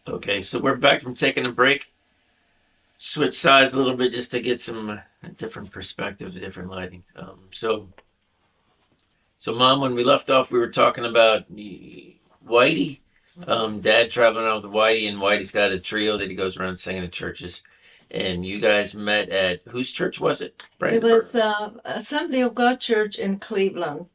Okay, so we're back from taking a break. Switch sides a little bit just to get some different perspective, different lighting. So Mom, when we left off, we were talking about Whitey. Dad traveling out with Whitey, and Whitey's got a trio that he goes around singing at churches. And you guys met at whose church was it? It was Brandenburg's. Assembly of God Church in Cleveland.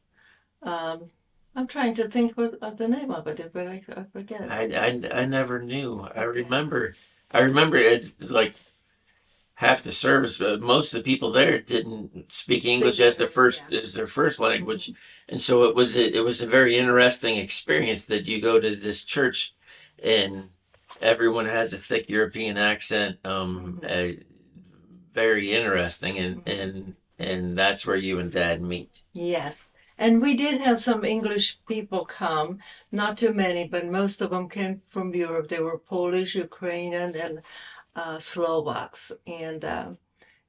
Um, I'm trying to think of the name of it, but I forget. I never knew. I remember it's like half the service, but most of the people there didn't speak Speak English as their English, first yeah. language, and so it was a very interesting experience that you go to this church, and everyone has a thick European accent, Hmm. very interesting, and Hmm. and and that's where you and Dad meet. Yes. And we did have some English people come, not too many, but most of them came from Europe. They were Polish, Ukrainian, and Slovaks. And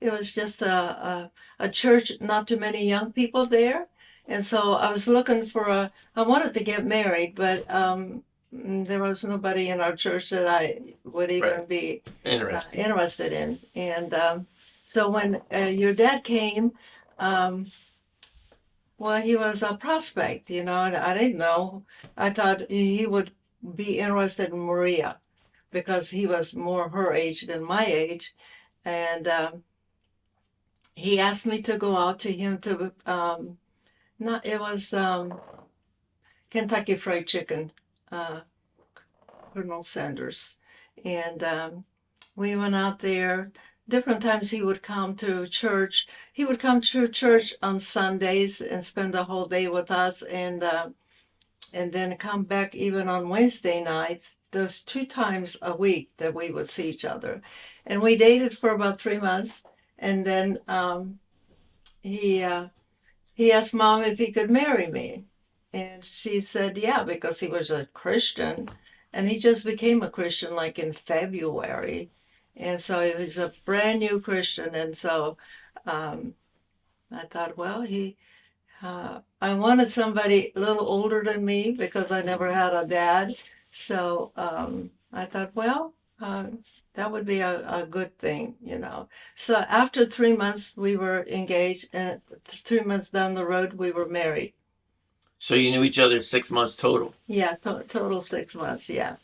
it was just a church, not too many young people there. And so I was looking for I wanted to get married, but there was nobody in our church that I would Right, even be interesting. interested in. And so when your dad came, um, well, he was a prospect, and I didn't know. I thought he would be interested in Maria because he was more her age than my age. And he asked me to go out to him to not it was Kentucky Fried Chicken, uh, Colonel Sanders, and we went out there. Different times he would come to church. He would come to church on Sundays and spend the whole day with us, and then come back even on Wednesday nights. Those two times a week that we would see each other, and we dated for about 3 months, and then he uh, he asked Mom if he could marry me. And she said, yeah, because he was a Christian. And he just became a Christian like in February. And so he was a brand new Christian. And so um, I thought, well, I wanted somebody a little older than me because I never had a dad. So I thought, well, that would be a good thing. So after 3 months, we were engaged, and 3 months down the road, we were married. So you knew each other 6 months total. Yeah, total 6 months, yeah.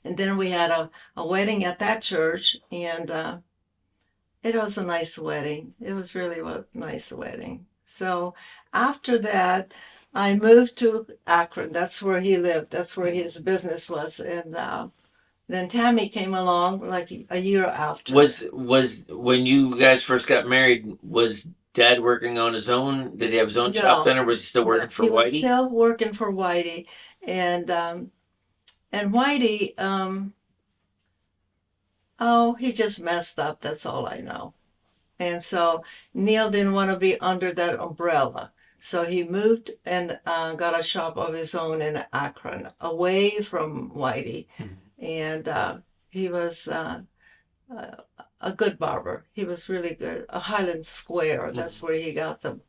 And then we had a wedding at that church, and it was a nice wedding. It was really a nice wedding. So after that, I moved to Akron. That's where he lived. That's where his business was. And then Tammy came along like a year after. Was when you guys first got married, was Dad working on his own? Did he have his own shop No, then, or was he still no, working for he was Whitey? still working for Whitey, and Whitey, oh, he just messed up. That's all I know. And so Neil didn't want to be under that umbrella. So he moved and got a shop of his own in Akron, away from Whitey. And he was uh, a good barber. He was really good. A Highland Square, that's where he got the